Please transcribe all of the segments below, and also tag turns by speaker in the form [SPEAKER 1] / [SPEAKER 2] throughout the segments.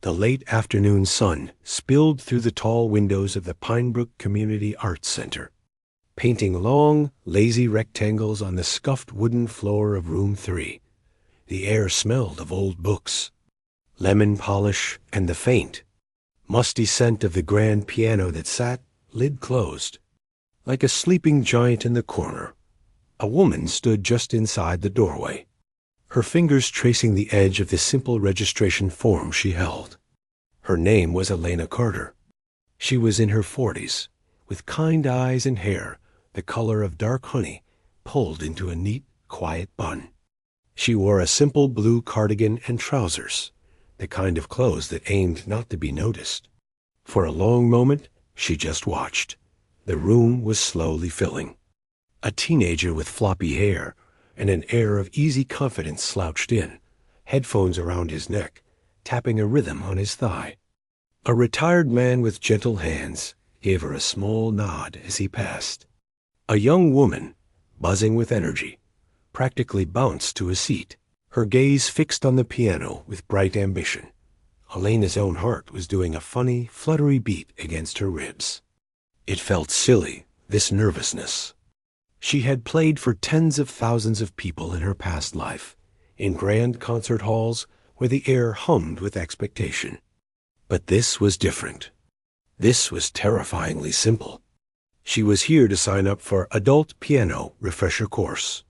[SPEAKER 1] The late afternoon sun spilled through the tall windows of the Pinebrook Community Arts Center, painting long, lazy rectangles on the scuffed wooden floor of room 3. The air smelled of old books, lemon polish, and the faint, musty scent of the grand piano that sat, lid closed, like a sleeping giant in the corner. A woman stood just inside the doorway, her fingers tracing the edge of the simple registration form she held. Her name was Elena Carter. She was in her 40s, with kind eyes and hair the color of dark honey pulled into a neat, quiet bun. She wore a simple blue cardigan and trousers, the kind of clothes that aimed not to be noticed. For a long moment, she just watched. The room was slowly filling. A teenager with floppy hair and an air of easy confidence slouched in, headphones around his neck, tapping a rhythm on his thigh. A retired man with gentle hands gave her a small nod as he passed. A young woman, buzzing with energy, practically bounced to a seat, her gaze fixed on the piano with bright ambition. Elena's own heart was doing a funny, fluttery beat against her ribs. It felt silly, this nervousness. She had played for tens of thousands of people in her past life, in grand concert halls where the air hummed with expectation. But this was different. This was terrifyingly simple. She was here to sign up for Adult Piano Refresher Course.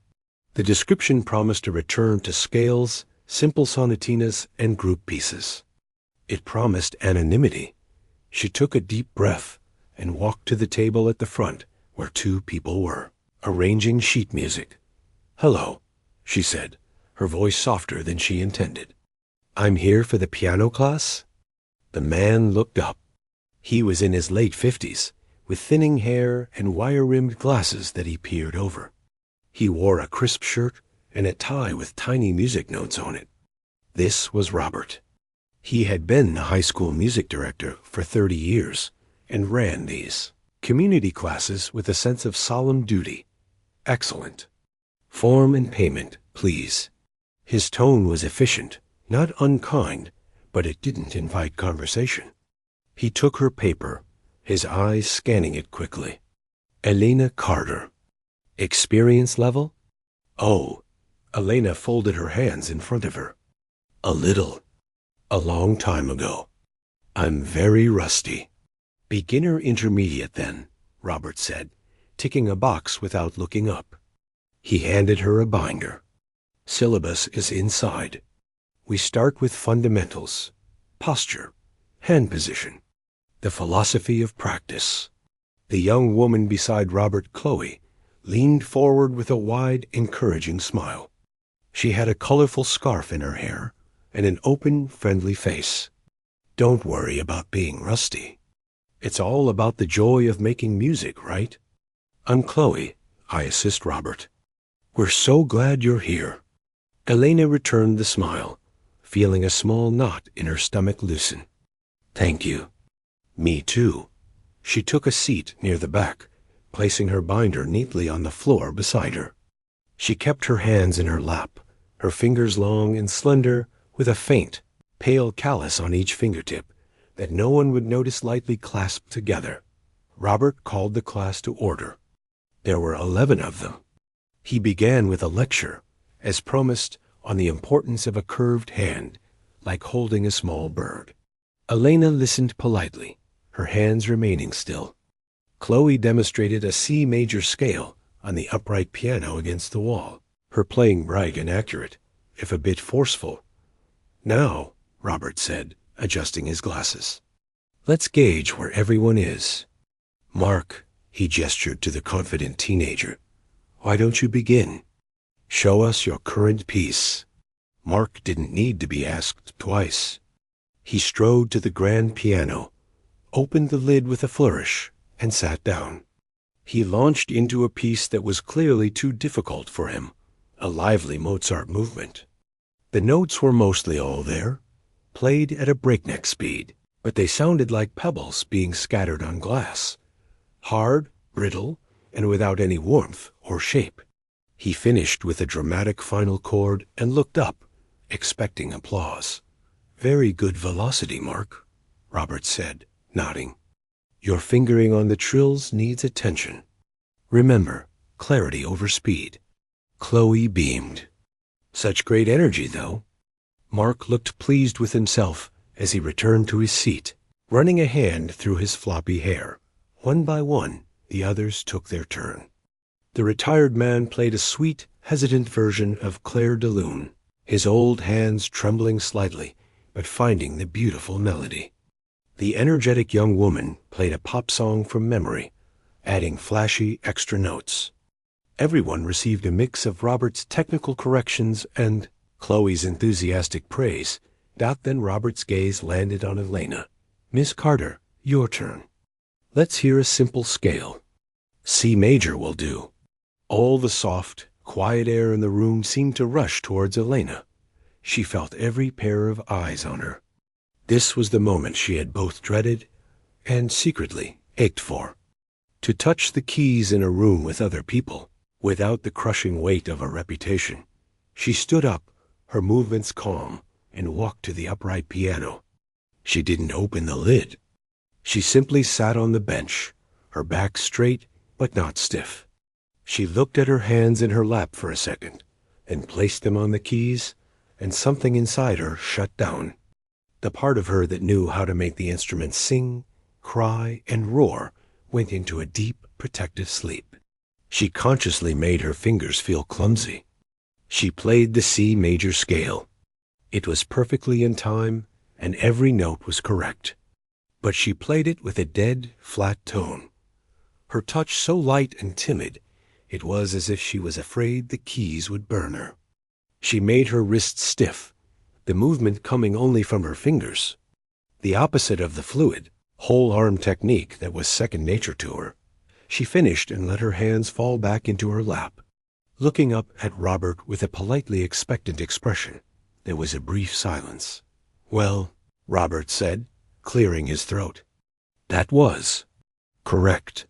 [SPEAKER 1] The description promised a return to scales, simple sonatinas, and group pieces. It promised anonymity. She took a deep breath and walked to the table at the front where 2 people were, arranging sheet music. "Hello," she said, her voice softer than she intended. "I'm here for the piano class." The man looked up. He was in his late 50s, with thinning hair and wire-rimmed glasses that he peered over. He wore a crisp shirt and a tie with tiny music notes on it. This was Robert. He had been the high school music director for 30 years and ran these community classes with a sense of solemn duty. "Excellent. Form and payment, please." His tone was efficient, not unkind, but it didn't invite conversation. He took her paper, his eyes scanning it quickly. Elena Carter. Experience level? Oh, Elena folded her hands in front of her. A little. A long time ago. I'm very rusty. Beginner intermediate then, Robert said, ticking a box without looking up. He handed her a binder. Syllabus is inside. We start with fundamentals, posture, hand position, the philosophy of practice. The young woman beside Robert, Chloe, leaned forward with a wide, encouraging smile. She had a colorful scarf in her hair and an open, friendly face. Don't worry about being rusty. It's all about the joy of making music, right? I'm Chloe. I assist Robert. We're so glad you're here. Elena returned the smile, feeling a small knot in her stomach loosen. Thank you. Me too. She took a seat near the back, placing her binder neatly on the floor beside her. She kept her hands in her lap, her fingers long and slender, with a faint, pale callus on each fingertip that no one would notice lightly clasped together. Robert called the class to order. There were 11 of them. He began with a lecture, as promised, on the importance of a curved hand, like holding a small bird. Elena listened politely, her hands remaining still. Chloe demonstrated a C major scale on the upright piano against the wall, her playing bright and accurate, if a bit forceful. Now, Robert said, adjusting his glasses, let's gauge where everyone is. Mark, he gestured to the confident teenager, why don't you begin? Show us your current piece. Mark didn't need to be asked twice. He strode to the grand piano, opened the lid with a flourish, and sat down. He launched into a piece that was clearly too difficult for him, a lively Mozart movement. The notes were mostly all there, played at a breakneck speed, but they sounded like pebbles being scattered on glass, hard, brittle, and without any warmth or shape. He finished with a dramatic final chord and looked up, expecting applause. Very good velocity, Mark, Robert said, nodding. Your fingering on the trills needs attention. Remember, clarity over speed. Chloe beamed. Such great energy, though. Mark looked pleased with himself as he returned to his seat, running a hand through his floppy hair. One by one, the others took their turn. The retired man played a sweet, hesitant version of Claire de Lune, his old hands trembling slightly, but finding the beautiful melody. The energetic young woman played a pop song from memory, adding flashy extra notes. Everyone received a mix of Robert's technical corrections and Chloe's enthusiastic praise. Then Robert's gaze landed on Elena. Miss Carter, your turn. Let's hear a simple scale. C major will do. All the soft, quiet air in the room seemed to rush towards Elena. She felt every pair of eyes on her. This was the moment she had both dreaded and secretly ached for. To touch the keys in a room with other people, without the crushing weight of a reputation. She stood up, her movements calm, and walked to the upright piano. She didn't open the lid. She simply sat on the bench, her back straight but not stiff. She looked at her hands in her lap for a second, and placed them on the keys, and something inside her shut down. The part of her that knew how to make the instrument sing, cry, and roar went into a deep, protective sleep. She consciously made her fingers feel clumsy. She played the C major scale. It was perfectly in time, and every note was correct. But she played it with a dead, flat tone. Her touch so light and timid, it was as if she was afraid the keys would burn her. She made her wrists stiff, the movement coming only from her fingers. The opposite of the fluid, whole-arm technique that was second nature to her. She finished and let her hands fall back into her lap. Looking up at Robert with a politely expectant expression, there was a brief silence. Well, Robert said, clearing his throat. That was correct.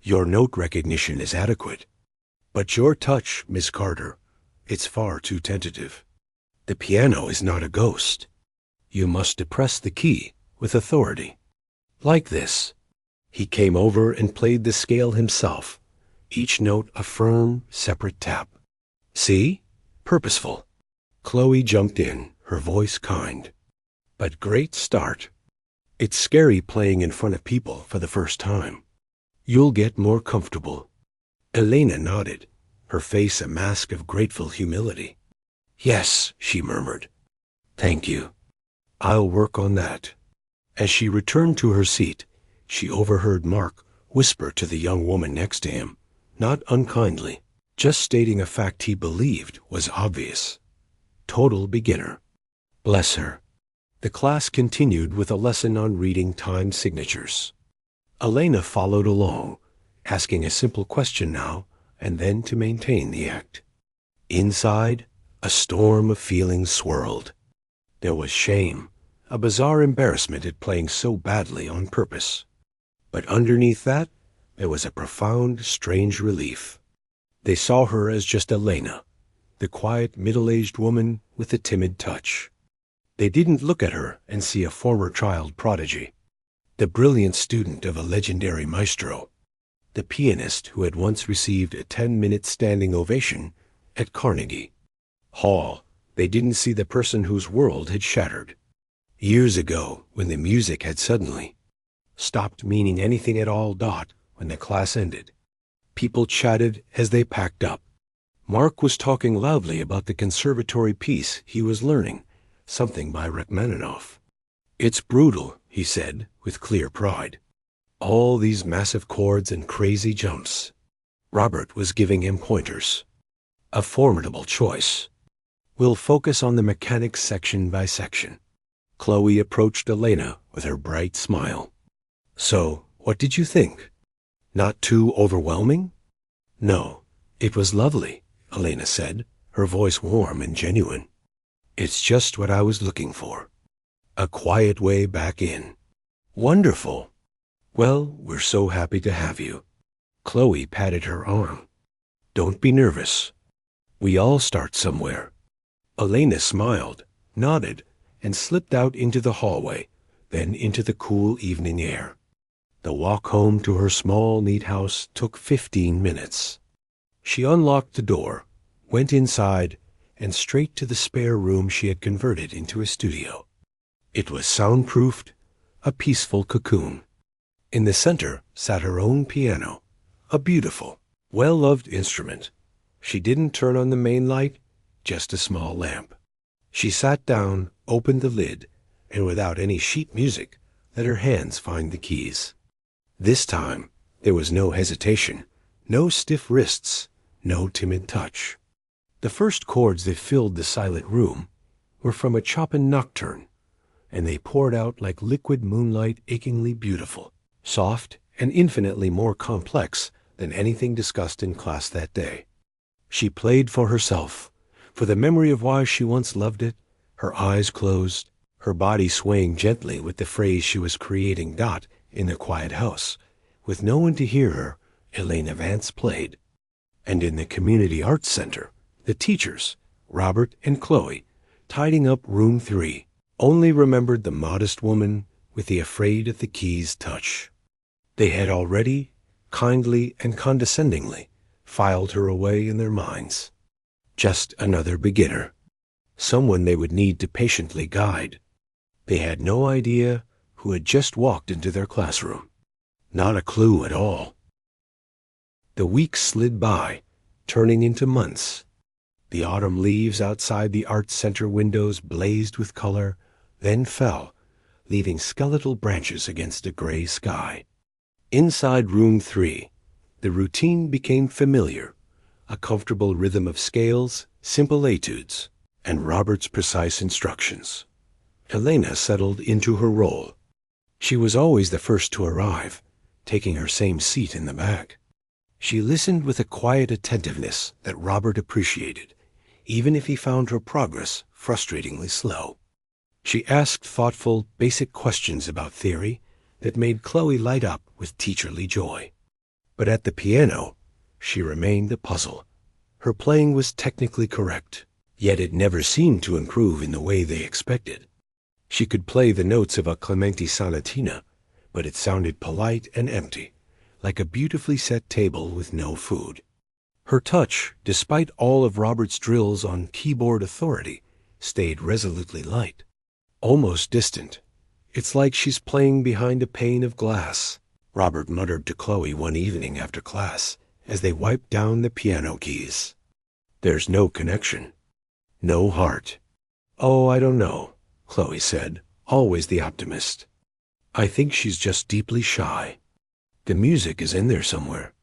[SPEAKER 1] Your note recognition is adequate. But your touch, Miss Carter, it's far too tentative. The piano is not a ghost. You must depress the key with authority. Like this. He came over and played the scale himself, each note a firm, separate tap. See? Purposeful. Chloe jumped in, her voice kind. But great start. It's scary playing in front of people for the first time. You'll get more comfortable. Elena nodded, her face a mask of grateful humility. Yes, she murmured. Thank you. I'll work on that. As she returned to her seat, she overheard Mark whisper to the young woman next to him, not unkindly, just stating a fact he believed was obvious. Total beginner. Bless her. The class continued with a lesson on reading time signatures. Elena followed along, asking a simple question now and then to maintain the act. Inside, a storm of feelings swirled. There was shame, a bizarre embarrassment at playing so badly on purpose. But underneath that, there was a profound, strange relief. They saw her as just Elena, the quiet, middle-aged woman with a timid touch. They didn't look at her and see a former child prodigy, the brilliant student of a legendary maestro, the pianist who had once received a 10-minute standing ovation at Carnegie Hall. They didn't see the person whose world had shattered. Years ago, when the music had suddenly stopped meaning anything at all. When the class ended, people chatted as they packed up. Mark was talking loudly about the conservatory piece he was learning, something by Rachmaninoff. It's brutal, he said, with clear pride. All these massive chords and crazy jumps. Robert was giving him pointers. A formidable choice. We'll focus on the mechanics section by section. Chloe approached Elena with her bright smile. So, what did you think? Not too overwhelming? No, it was lovely, Elena said, her voice warm and genuine. It's just what I was looking for. A quiet way back in. Wonderful. Well, we're so happy to have you. Chloe patted her arm. Don't be nervous. We all start somewhere. Elena smiled, nodded, and slipped out into the hallway, then into the cool evening air. The walk home to her small, neat house took 15 minutes. She unlocked the door, went inside, and straight to the spare room she had converted into a studio. It was soundproofed, a peaceful cocoon. In the center sat her own piano, a beautiful, well-loved instrument. She didn't turn on the main light, just a small lamp. She sat down, opened the lid, and without any sheet music, let her hands find the keys. This time, there was no hesitation, no stiff wrists, no timid touch. The first chords that filled the silent room were from a Chopin nocturne, and they poured out like liquid moonlight, achingly beautiful, soft, and infinitely more complex than anything discussed in class that day. She played for herself, for the memory of why she once loved it, her eyes closed, her body swaying gently with the phrase she was creating. In the quiet house, with no one to hear her, Elena Vance played. And in the Community Arts Center, the teachers, Robert and Chloe, tidying up room 3, only remembered the modest woman with the afraid of the keys touch. They had already, kindly and condescendingly, filed her away in their minds. Just another beginner, someone they would need to patiently guide. They had no idea who had just walked into their classroom. Not a clue at all. The weeks slid by, turning into months. The autumn leaves outside the Arts Center windows blazed with color, then fell, leaving skeletal branches against a gray sky. Inside room 3, the routine became familiar, a comfortable rhythm of scales, simple etudes, and Robert's precise instructions. Elena settled into her role. She was always the first to arrive, taking her same seat in the back. She listened with a quiet attentiveness that Robert appreciated, even if he found her progress frustratingly slow. She asked thoughtful, basic questions about theory that made Chloe light up with teacherly joy. But at the piano, she remained a puzzle. Her playing was technically correct, yet it never seemed to improve in the way they expected. She could play the notes of a Clementi sonatina, but it sounded polite and empty, like a beautifully set table with no food. Her touch, despite all of Robert's drills on keyboard authority, stayed resolutely light, almost distant. "It's like she's playing behind a pane of glass," Robert muttered to Chloe one evening after class as they wiped down the piano keys. "There's no connection, no heart." "Oh, I don't know," Chloe said, always the optimist. "I think she's just deeply shy. The music is in there somewhere.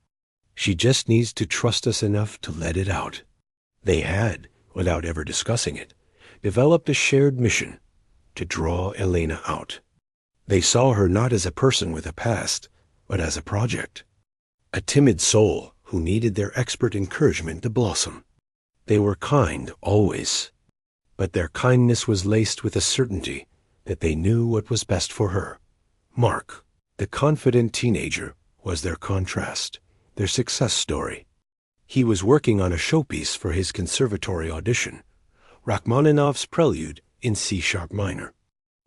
[SPEAKER 1] She just needs to trust us enough to let it out." They had, without ever discussing it, developed a shared mission to draw Elena out. They saw her not as a person with a past, but as a project, a timid soul who needed their expert encouragement to blossom. They were kind always, but their kindness was laced with a certainty that they knew what was best for her. Mark, the confident teenager, was their contrast, their success story. He was working on a showpiece for his conservatory audition, Rachmaninoff's Prelude in C-sharp minor.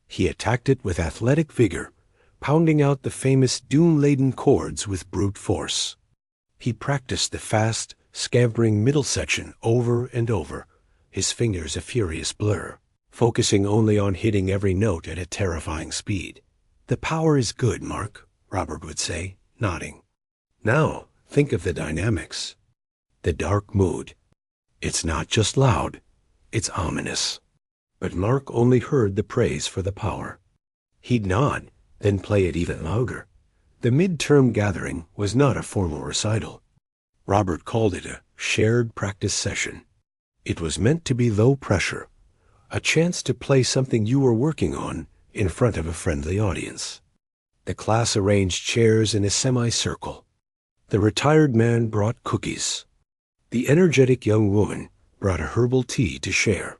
[SPEAKER 1] He attacked it with athletic vigor, pounding out the famous doom-laden chords with brute force. He practiced the fast, scampering middle section over and over, his fingers a furious blur, focusing only on hitting every note at a terrifying speed. "The power is good, Mark," Robert would say, nodding. "Now, think of the dynamics. The dark mood. It's not just loud, it's ominous." But Mark only heard the praise for the power. He'd nod, then play it even louder. The midterm gathering was not a formal recital. Robert called it a shared practice session. It was meant to be low pressure, a chance to play something you were working on in front of a friendly audience. The class arranged chairs in a semicircle. The retired man brought cookies. The energetic young woman brought a herbal tea to share.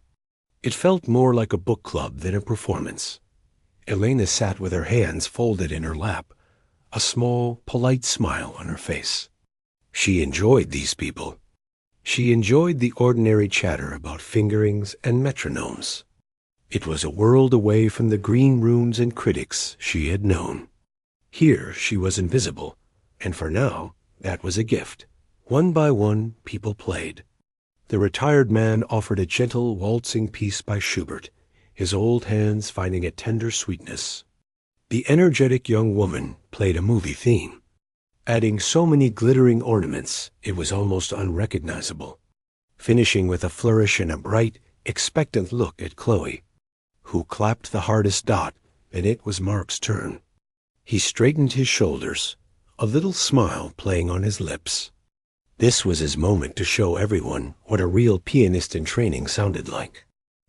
[SPEAKER 1] It felt more like a book club than a performance. Elena sat with her hands folded in her lap, a small, polite smile on her face. She enjoyed these people. She enjoyed the ordinary chatter about fingerings and metronomes. It was a world away from the green rooms and critics she had known. Here she was invisible, and for now, that was a gift. One by one, people played. The retired man offered a gentle waltzing piece by Schubert, his old hands finding a tender sweetness. The energetic young woman played a movie theme, adding so many glittering ornaments it was almost unrecognizable, finishing with a flourish and a bright, expectant look at Chloe, who clapped the hardest dot, and it was Mark's turn. He straightened his shoulders, a little smile playing on his lips. This was his moment to show everyone what a real pianist in training sounded like.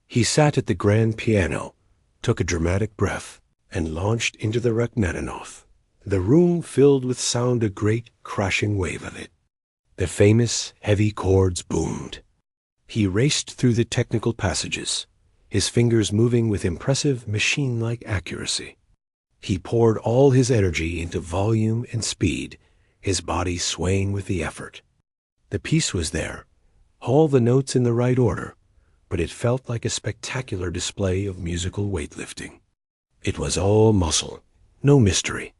[SPEAKER 1] He sat at the grand piano, took a dramatic breath, and launched into the Rachmaninoff. The room filled with sound, a great crashing wave of it. The famous heavy chords boomed. He raced through the technical passages, his fingers moving with impressive machine-like accuracy. He poured all his energy into volume and speed, his body swaying with the effort. The piece was there, all the notes in the right order, but it felt like a spectacular display of musical weightlifting. It was all muscle, no mystery.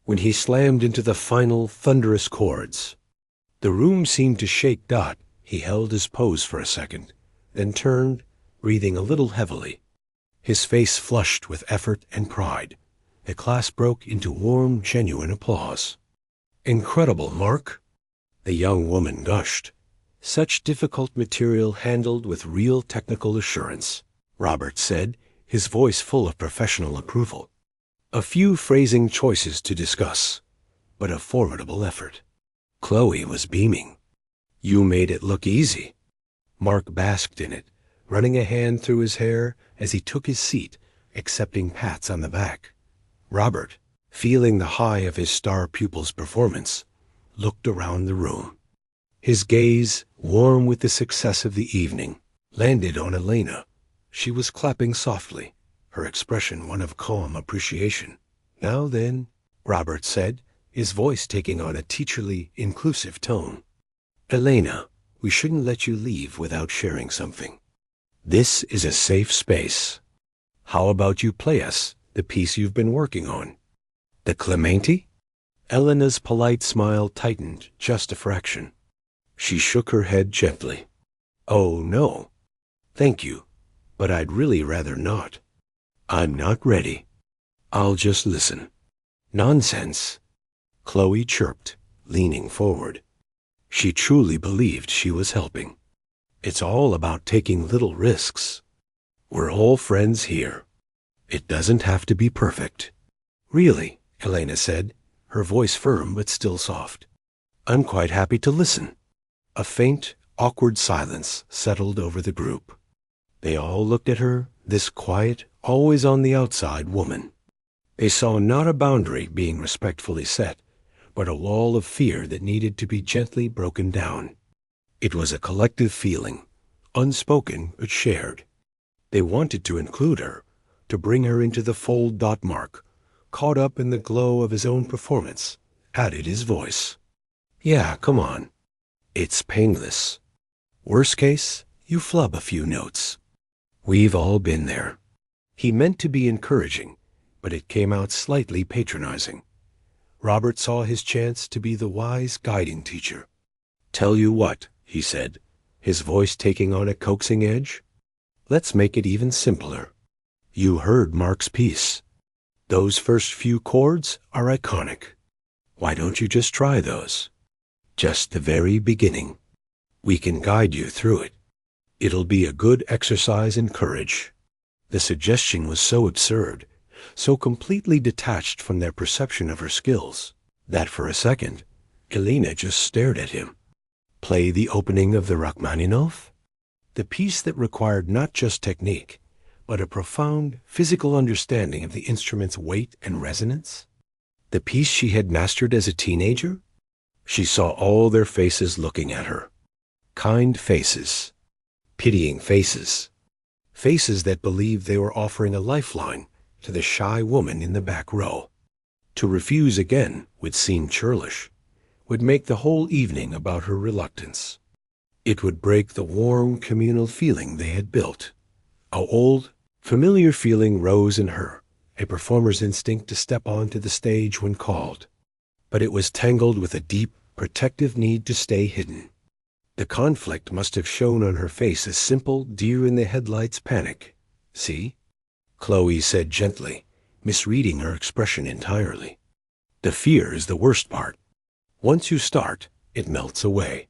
[SPEAKER 1] When he slammed into the final thunderous chords, the room seemed to shake. He held his pose for a second, then turned, breathing a little heavily. His face flushed with effort and pride. The class broke into warm, genuine applause. "Incredible, Mark," the young woman gushed. "Such difficult material handled with real technical assurance," Robert said, his voice full of professional approval. "A few phrasing choices to discuss, but a formidable effort." Chloe was beaming. "You made it look easy." Mark basked in it, running a hand through his hair as he took his seat, accepting pats on the back. Robert, feeling the high of his star pupil's performance, looked around the room. His gaze, warm with the success of the evening, landed on Elena. She was clapping softly, her expression one of calm appreciation. "Now then," Robert said, his voice taking on a teacherly, inclusive tone. "Elena, we shouldn't let you leave without sharing something. This is a safe space. How about you play us the piece you've been working on?" "The Clementi?" Elena's polite smile tightened just a fraction. She shook her head gently. "Oh, no. Thank you, but I'd really rather not. I'm not ready. I'll just listen." "Nonsense," Chloe chirped, leaning forward. She truly believed she was helping. "It's all about taking little risks. We're all friends here. It doesn't have to be perfect." "Really," Elena said, her voice firm but still soft. "I'm quite happy to listen." A faint, awkward silence settled over the group. They all looked at her, this quiet, always on the outside woman. They saw not a boundary being respectfully set, but a wall of fear that needed to be gently broken down. It was a collective feeling, unspoken but shared. They wanted to include her, to bring her into the fold. Mark, caught up in the glow of his own performance, added his voice. "Yeah, come on. It's painless. Worst case, you flub a few notes. We've all been there." He meant to be encouraging, but it came out slightly patronizing. Robert saw his chance to be the wise guiding teacher. "Tell you what," he said, his voice taking on a coaxing edge. "Let's make it even simpler. You heard Mark's piece. Those first few chords are iconic. Why don't you just try those? Just the very beginning. We can guide you through it. It'll be a good exercise in courage." The suggestion was so absurd, so completely detached from their perception of her skills, that for a second, Elena just stared at him. Play the opening of the Rachmaninoff? The piece that required not just technique, but a profound physical understanding of the instrument's weight and resonance? The piece she had mastered as a teenager? She saw all their faces looking at her. Kind faces. Pitying faces. Faces that believed they were offering a lifeline to the shy woman in the back row. To refuse again would seem churlish, would make the whole evening about her reluctance. It would break the warm communal feeling they had built. A old, Familiar feeling rose in her, a performer's instinct to step onto the stage when called. But it was tangled with a deep, protective need to stay hidden. The conflict must have shown on her face a simple deer-in-the-headlights panic. "See?" Chloe said gently, misreading her expression entirely. "The fear is the worst part. Once you start, it melts away.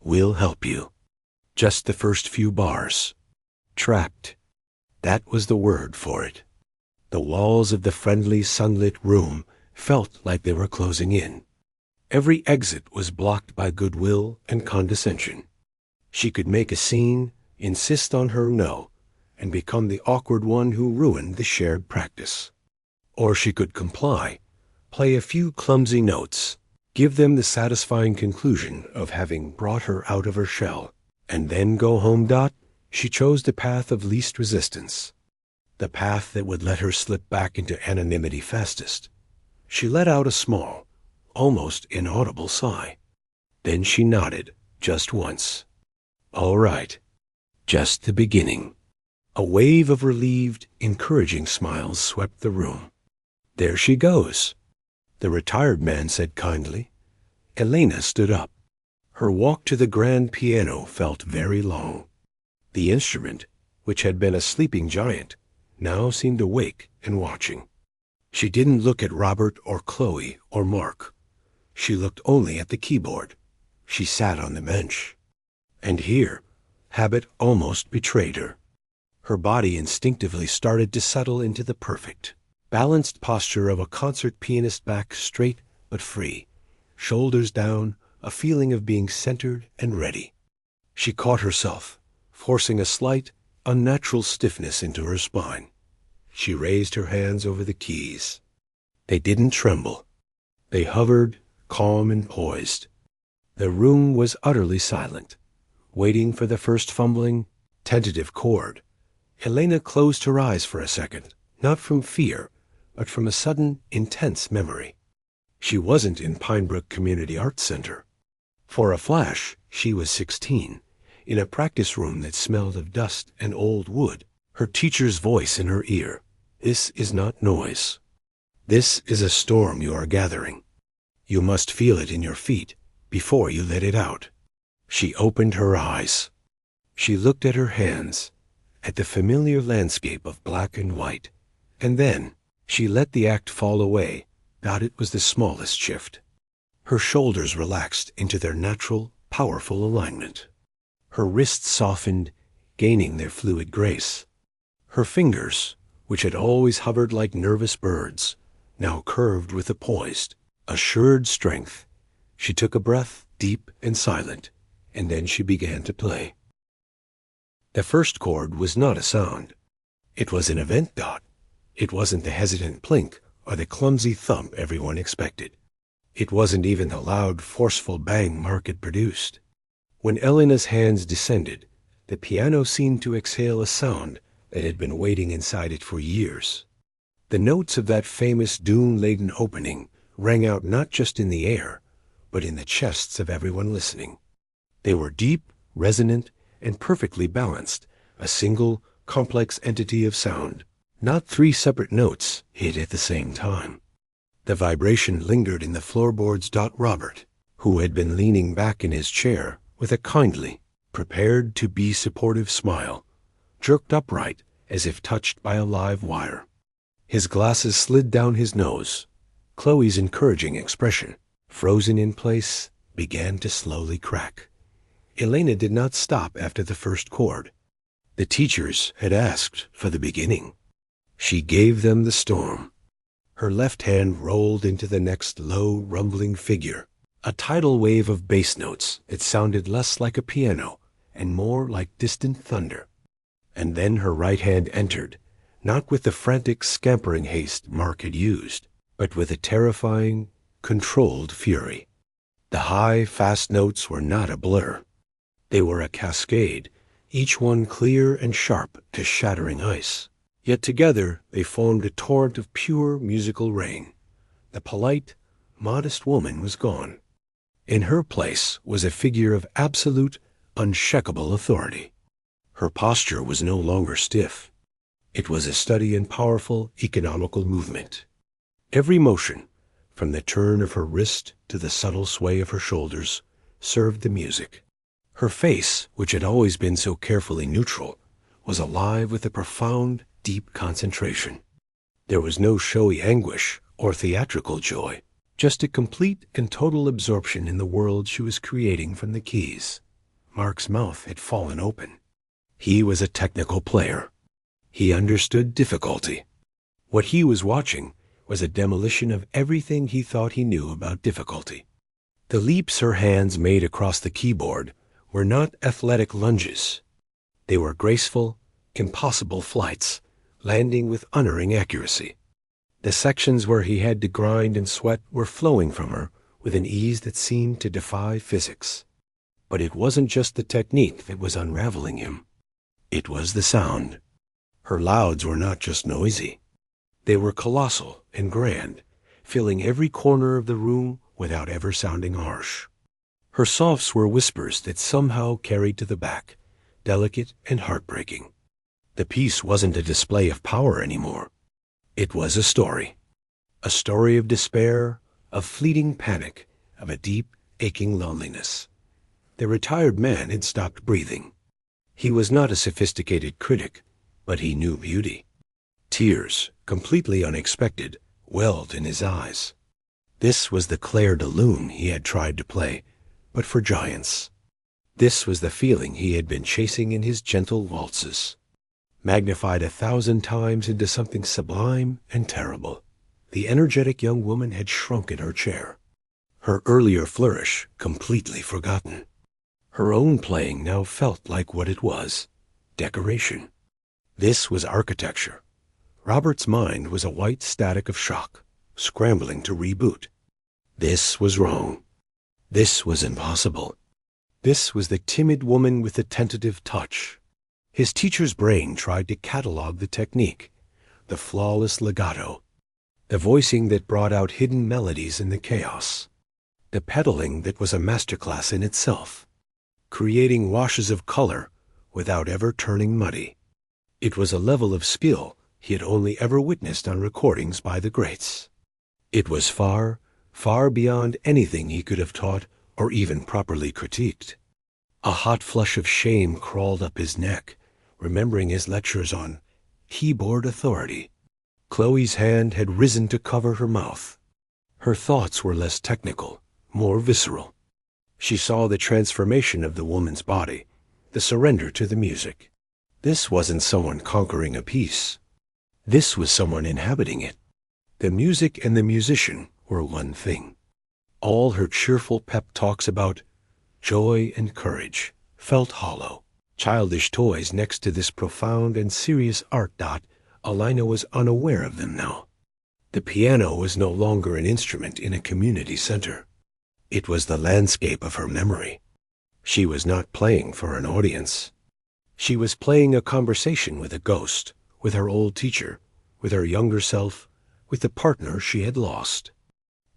[SPEAKER 1] We'll help you. Just the first few bars." Trapped. That was the word for it. The walls of the friendly, sunlit room felt like they were closing in. Every exit was blocked by goodwill and condescension. She could make a scene, insist on her no, and become the awkward one who ruined the shared practice. Or she could comply, play a few clumsy notes, give them the satisfying conclusion of having brought her out of her shell, and then go home. She chose the path of least resistance, the path that would let her slip back into anonymity fastest. She let out a small, almost inaudible sigh. Then she nodded, just once. "All right. Just the beginning." A wave of relieved, encouraging smiles swept the room. "There she goes," the retired man said kindly. Elena stood up. Her walk to the grand piano felt very long. The instrument, which had been a sleeping giant, now seemed awake and watching. She didn't look at Robert or Chloe or Mark. She looked only at the keyboard. She sat on the bench. And here, habit almost betrayed her. Her body instinctively started to settle into the perfect, balanced posture of a concert pianist, back straight but free, shoulders down, a feeling of being centered and ready. She caught herself, forcing a slight, unnatural stiffness into her spine. She raised her hands over the keys. They didn't tremble. They hovered, calm and poised. The room was utterly silent, waiting for the first fumbling, tentative chord. Elena closed her eyes for a second, not from fear, but from a sudden, intense memory. She wasn't in Pinebrook Community Arts Center. For a flash, she was 16, in a practice room that smelled of dust and old wood, her teacher's voice in her ear. "This is not noise. This is a storm you are gathering. You must feel it in your feet before you let it out." She opened her eyes. She looked at her hands, at the familiar landscape of black and white, and then she let the act fall away. It was the smallest shift. Her shoulders relaxed into their natural, powerful alignment. Her wrists softened, gaining their fluid grace. Her fingers, which had always hovered like nervous birds, now curved with a poised, assured strength. She took a breath, deep and silent, and then she began to play. The first chord was not a sound. It was an event. It wasn't the hesitant plink or the clumsy thump everyone expected. It wasn't even the loud, forceful bang Mark had produced. When Elena's hands descended, the piano seemed to exhale a sound that had been waiting inside it for years. The notes of that famous dune-laden opening rang out not just in the air, but in the chests of everyone listening. They were deep, resonant, and perfectly balanced, a single, complex entity of sound, not three separate notes hit at the same time. The vibration lingered in the floorboards. Robert, who had been leaning back in his chair with a kindly, prepared to be supportive smile, jerked upright as if touched by a live wire. His glasses slid down his nose. Chloe's encouraging expression, frozen in place, began to slowly crack. Elena did not stop after the first chord. The teachers had asked for the beginning. She gave them the storm. Her left hand rolled into the next low, rumbling figure, a tidal wave of bass notes that sounded less like a piano and more like distant thunder. And then her right hand entered, not with the frantic, scampering haste Mark had used, but with a terrifying, controlled fury. The high, fast notes were not a blur. They were a cascade, each one clear and sharp to shattering ice. Yet together they formed a torrent of pure musical rain. The polite, modest woman was gone. In her place was a figure of absolute, unshakable authority. Her posture was no longer stiff. It was a study in powerful, economical movement. Every motion, from the turn of her wrist to the subtle sway of her shoulders, served the music. Her face, which had always been so carefully neutral, was alive with a profound, deep concentration. There was no showy anguish or theatrical joy, just a complete and total absorption in the world she was creating from the keys. Mark's mouth had fallen open. He was a technical player. He understood difficulty. What he was watching was a demolition of everything he thought he knew about difficulty. The leaps her hands made across the keyboard were not athletic lunges. They were graceful, impossible flights, landing with unerring accuracy. The sections where he had to grind and sweat were flowing from her with an ease that seemed to defy physics. But it wasn't just the technique that was unraveling him. It was the sound. Her louds were not just noisy. They were colossal and grand, filling every corner of the room without ever sounding harsh. Her softs were whispers that somehow carried to the back, delicate and heartbreaking. The piece wasn't a display of power anymore. It was a story of despair, of fleeting panic, of a deep, aching loneliness. The retired man had stopped breathing. He was not a sophisticated critic, but he knew beauty. Tears, completely unexpected, welled in his eyes. This was the clair de lune he had tried to play, but for giants. This was the feeling he had been chasing in his gentle waltzes, magnified 1,000 times into something sublime and terrible. The energetic young woman had shrunk in her chair, her earlier flourish completely forgotten. Her own playing now felt like what it was, decoration. This was architecture. Robert's mind was a white static of shock, scrambling to reboot. This was wrong. This was impossible. This was the timid woman with the tentative touch. His teacher's brain tried to catalog the technique, the flawless legato, the voicing that brought out hidden melodies in the chaos, the pedaling that was a masterclass in itself, creating washes of color without ever turning muddy. It was a level of skill he had only ever witnessed on recordings by the greats. It was far, far beyond anything he could have taught or even properly critiqued. A hot flush of shame crawled up his neck, remembering his lectures on keyboard authority. Chloe's hand had risen to cover her mouth. Her thoughts were less technical, more visceral. She saw the transformation of the woman's body, the surrender to the music. This wasn't someone conquering a piece. This was someone inhabiting it. The music and the musician were one thing. All her cheerful pep talks about joy and courage felt hollow. Childish toys next to this profound and serious art. Alina was unaware of them now. The piano was no longer an instrument in a community center. It was the landscape of her memory. She was not playing for an audience. She was playing a conversation with a ghost, with her old teacher, with her younger self, with the partner she had lost.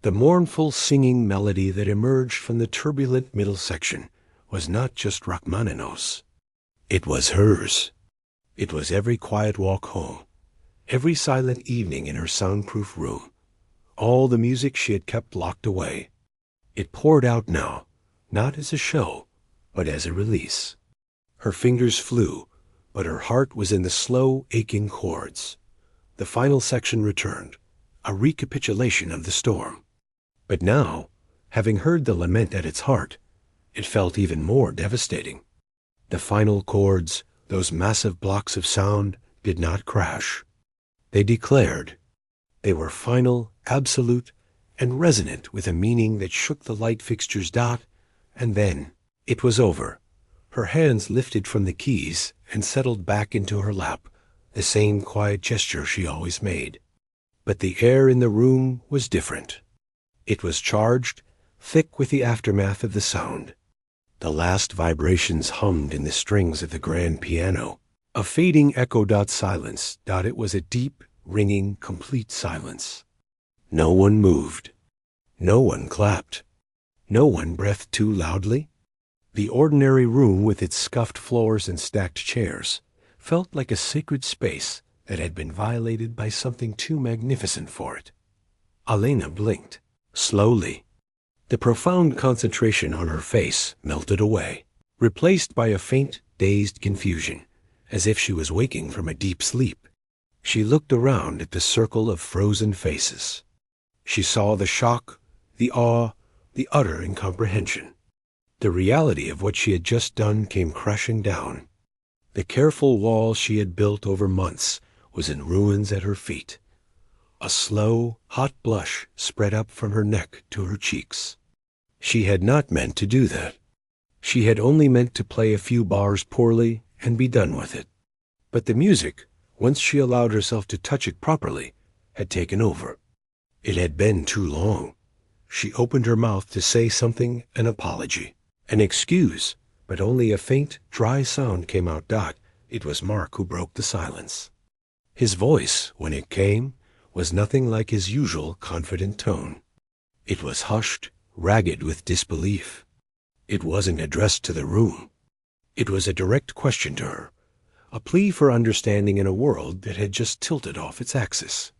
[SPEAKER 1] The mournful singing melody that emerged from the turbulent middle section was not just Rachmaninoff's. It was hers. It was every quiet walk home, every silent evening in her soundproof room, all the music she had kept locked away. It poured out now, not as a show, but as a release. Her fingers flew, but her heart was in the slow, aching chords. The final section returned, a recapitulation of the storm. But now, having heard the lament at its heart, it felt even more devastating. The final chords, those massive blocks of sound, did not crash. They declared. They were final, absolute, and resonant with a meaning that shook the light fixtures. And then it was over. Her hands lifted from the keys and settled back into her lap, the same quiet gesture she always made. But the air in the room was different. It was charged, thick with the aftermath of the sound. The last vibrations hummed in the strings of the grand piano. A fading echo. Silence. It was a deep, ringing, complete silence. No one moved. No one clapped. No one breathed too loudly. The ordinary room with its scuffed floors and stacked chairs felt like a sacred space that had been violated by something too magnificent for it. Elena blinked, slowly. The profound concentration on her face melted away, replaced by a faint, dazed confusion, as if she was waking from a deep sleep. She looked around at the circle of frozen faces. She saw the shock, the awe, the utter incomprehension. The reality of what she had just done came crashing down. The careful wall she had built over months was in ruins at her feet. A slow, hot blush spread up from her neck to her cheeks. She had not meant to do that. She had only meant to play a few bars poorly and be done with it. But the music, once she allowed herself to touch it properly, had taken over. It had been too long. She opened her mouth to say something, an apology, an excuse, but only a faint, dry sound came out. It was Mark who broke the silence. His voice, when it came, was nothing like his usual confident tone. It was hushed, ragged with disbelief. It wasn't addressed to the room. It was a direct question to her, a plea for understanding in a world that had just tilted off its axis.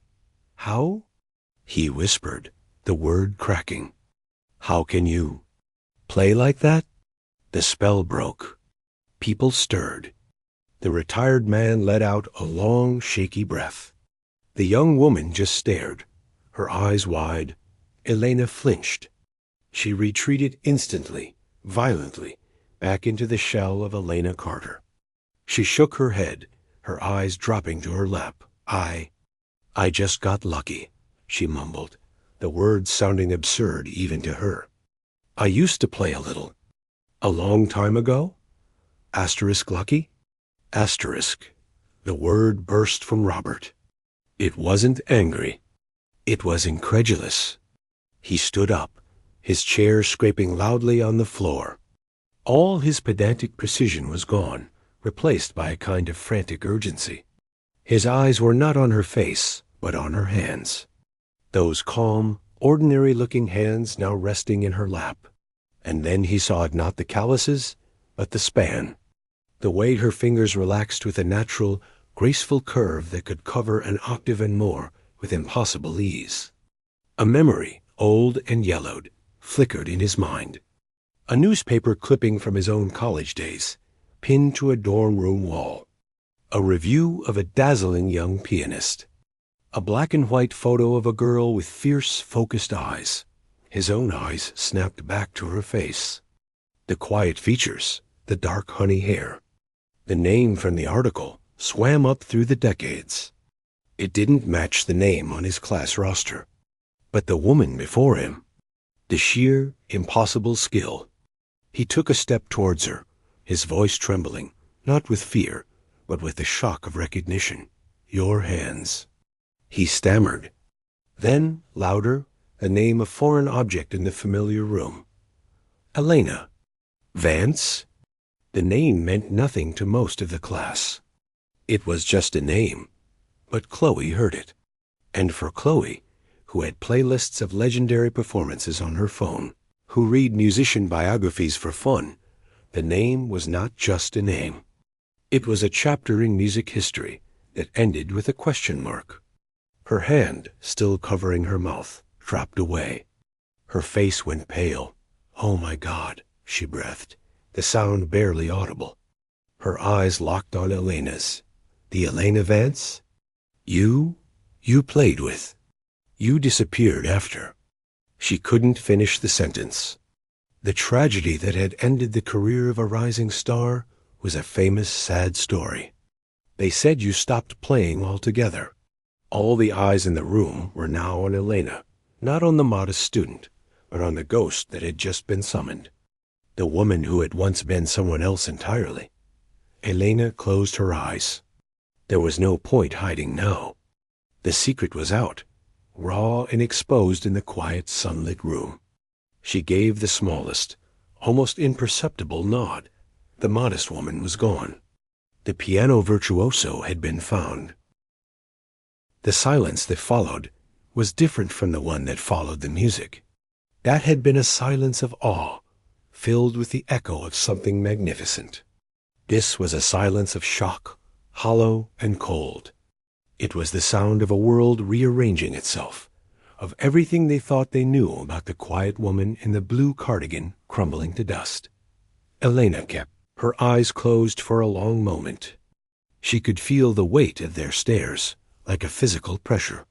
[SPEAKER 1] How? He whispered, the word cracking. How can you play like that? The spell broke. People stirred. The retired man let out a long, shaky breath. The young woman just stared, her eyes wide. Elena flinched. She retreated instantly, violently, back into the shell of Elena Carter. She shook her head, her eyes dropping to her lap. I just got lucky, she mumbled, the words sounding absurd even to her. I used to play a little. A long time ago? Asterisk lucky? Asterisk. The word burst from Robert. It wasn't angry. It was incredulous. He stood up, his chair scraping loudly on the floor. All his pedantic precision was gone, replaced by a kind of frantic urgency. His eyes were not on her face, but on her hands. Those calm, ordinary-looking hands now resting in her lap. And then he saw not the calluses, but the span. The way her fingers relaxed with a natural, graceful curve that could cover an octave and more with impossible ease. A memory, old and yellowed, flickered in his mind. A newspaper clipping from his own college days, pinned to a dorm room wall. A review of a dazzling young pianist. A black and white photo of a girl with fierce, focused eyes. His own eyes snapped back to her face. The quiet features, the dark honey hair. The name from the article swam up through the decades. It didn't match the name on his class roster. But the woman before him, the sheer, impossible skill. He took a step towards her, his voice trembling, not with fear, but with the shock of recognition. Your hands. He stammered. Then, louder, a name, a foreign object in the familiar room. Elena. Vance? The name meant nothing to most of the class. It was just a name, but Chloe heard it. And for Chloe, who had playlists of legendary performances on her phone, who read musician biographies for fun, the name was not just a name. It was a chapter in music history that ended with a question mark. Her hand, still covering her mouth, dropped away. Her face went pale. Oh my God, she breathed, the sound barely audible. Her eyes locked on Elena's. The Elena Vance? You played with. You disappeared after. She couldn't finish the sentence. The tragedy that had ended the career of a rising star was a famous, sad story. They said you stopped playing altogether. All the eyes in the room were now on Elena, not on the modest student, but on the ghost that had just been summoned. The woman who had once been someone else entirely. Elena closed her eyes. There was no point hiding now. The secret was out, raw and exposed in the quiet, sunlit room. She gave the smallest, almost imperceptible nod. The modest woman was gone. The piano virtuoso had been found. The silence that followed was different from the one that followed the music. That had been a silence of awe, filled with the echo of something magnificent. This was a silence of shock, hollow and cold. It was the sound of a world rearranging itself, of everything they thought they knew about the quiet woman in the blue cardigan crumbling to dust. Elena kept her eyes closed for a long moment. She could feel the weight of their stares, like a physical pressure.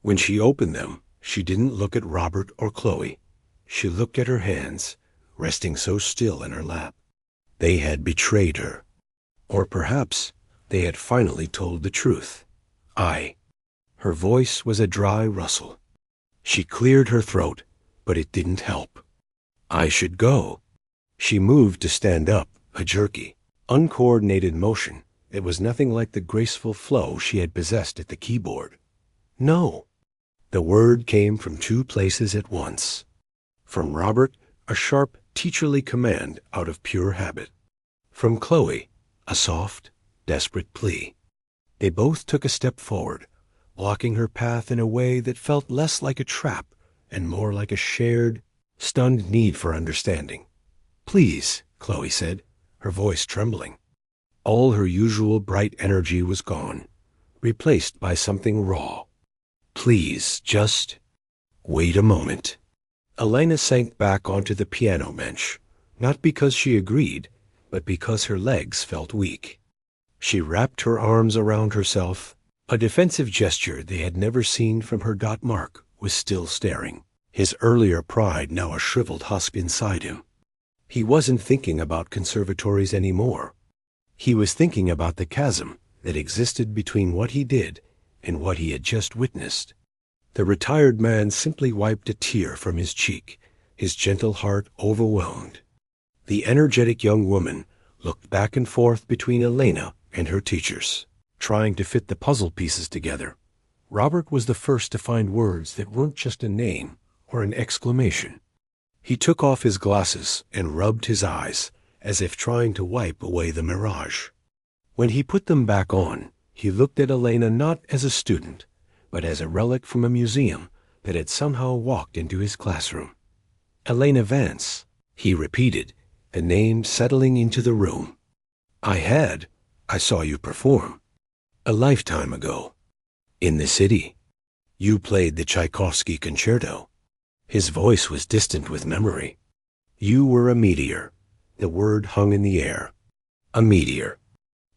[SPEAKER 1] When she opened them, she didn't look at Robert or Chloe. She looked at her hands, resting so still in her lap. They had betrayed her. Or perhaps they had finally told the truth. Her voice was a dry rustle. She cleared her throat, but it didn't help. I should go. She moved to stand up, a jerky, uncoordinated motion. It was nothing like the graceful flow she had possessed at the keyboard. No. The word came from two places at once. From Robert, a sharp, teacherly command out of pure habit. From Chloe, a soft, desperate plea. They both took a step forward, blocking her path in a way that felt less like a trap and more like a shared, stunned need for understanding. Please, Chloe said, her voice trembling. All her usual bright energy was gone, replaced by something raw. Please, just wait a moment. Elena sank back onto the piano bench, not because she agreed, but because her legs felt weak. She wrapped her arms around herself. A defensive gesture they had never seen from her. Mark was still staring, his earlier pride now a shriveled husk inside him. He wasn't thinking about conservatories anymore. He was thinking about the chasm that existed between what he did and what he had just witnessed. The retired man simply wiped a tear from his cheek, his gentle heart overwhelmed. The energetic young woman looked back and forth between Elena and her teachers, trying to fit the puzzle pieces together. Robert was the first to find words that weren't just a name or an exclamation. He took off his glasses and rubbed his eyes, as if trying to wipe away the mirage. When he put them back on, he looked at Elena not as a student, but as a relic from a museum that had somehow walked into his classroom. Elena Vance, he repeated, the name settling into the room. I saw you perform. A lifetime ago. In the city. You played the Tchaikovsky concerto. His voice was distant with memory. You were a meteor. The word hung in the air. A meteor.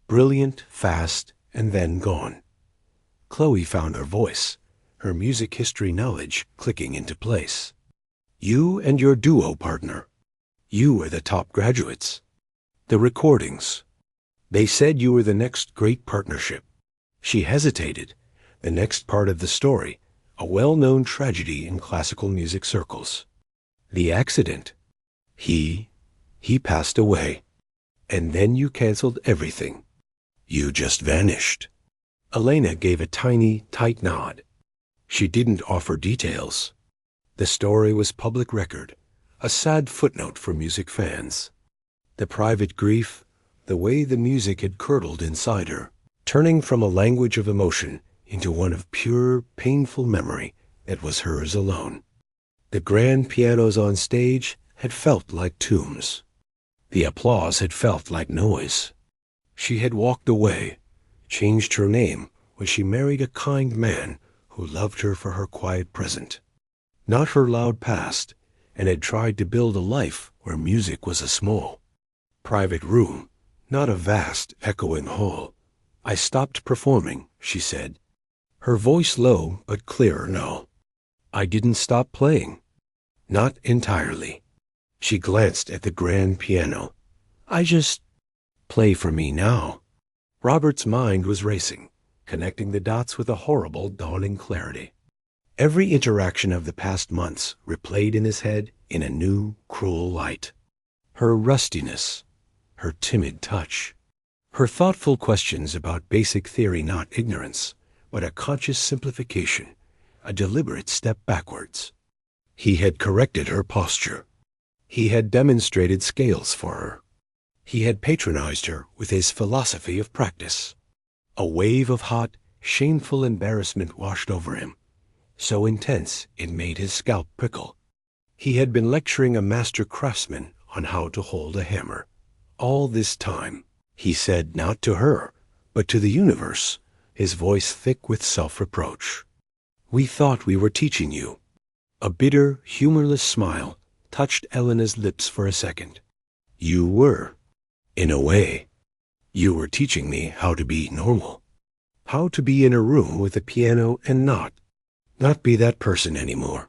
[SPEAKER 1] Brilliant, fast, and then gone. Chloe found her voice, her music history knowledge clicking into place. You and your duo partner. You were the top graduates. The recordings. They said you were the next great partnership. She hesitated. The next part of the story, a well-known tragedy in classical music circles. The accident. He passed away. And then you canceled everything. You just vanished. Elena gave a tiny, tight nod. She didn't offer details. The story was public record, a sad footnote for music fans. The private grief, the way the music had curdled inside her, turning from a language of emotion into one of pure, painful memory that was hers alone. The grand pianos on stage had felt like tombs. The applause had felt like noise. She had walked away, changed her name when she married a kind man who loved her for her quiet present, not her loud past, and had tried to build a life where music was a small, private room, not a vast, echoing hall. I stopped performing, she said. Her voice low but clearer now. I didn't stop playing. Not entirely. She glanced at the grand piano. I just play for me now. Robert's mind was racing, connecting the dots with a horrible, dawning clarity. Every interaction of the past months replayed in his head in a new, cruel light. Her rustiness, her timid touch, her thoughtful questions about basic theory, not ignorance, but a conscious simplification, a deliberate step backwards. He had corrected her posture. He had demonstrated scales for her. He had patronized her with his philosophy of practice. A wave of hot, shameful embarrassment washed over him, so intense it made his scalp prickle. He had been lecturing a master craftsman on how to hold a hammer. All this time, he said not to her, but to the universe, his voice thick with self-reproach. "We thought we were teaching you." A bitter, humorless smile touched Elena's lips for a second. "You were. In a way. You were teaching me how to be normal. How to be in a room with a piano and not be that person anymore."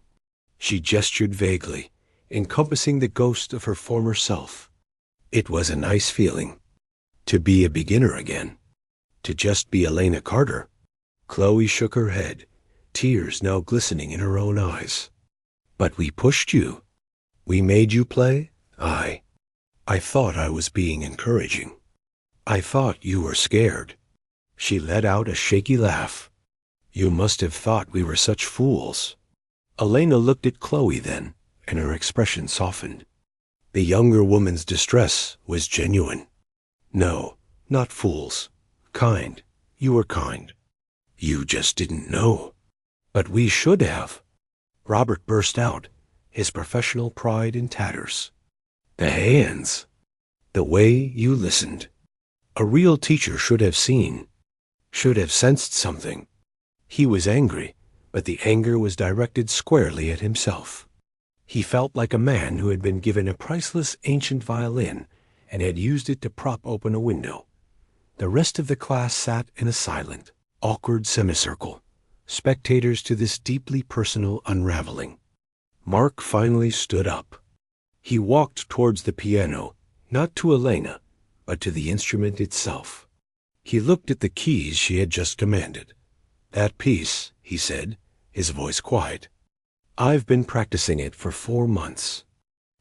[SPEAKER 1] She gestured vaguely, encompassing the ghost of her former self. It was a nice feeling. To be a beginner again. To just be Elena Carter. Chloe shook her head, tears now glistening in her own eyes. "But we pushed you. We made you play? I thought I was being encouraging. I thought you were scared." She let out a shaky laugh. "You must have thought we were such fools." Elena looked at Chloe then, and her expression softened. The younger woman's distress was genuine. "No, not fools. Kind. You were kind. You just didn't know." "But we should have." Robert burst out, his professional pride in tatters. "The hands. The way you listened. A real teacher should have seen. Should have sensed something." He was angry, but the anger was directed squarely at himself. He felt like a man who had been given a priceless ancient violin and had used it to prop open a window. The rest of the class sat in a silent, awkward semicircle, spectators to this deeply personal unraveling. Mark finally stood up. He walked towards the piano, not to Elena, but to the instrument itself. He looked at the keys she had just commanded. "That piece," he said, his voice quiet. "I've been practicing it for 4 months.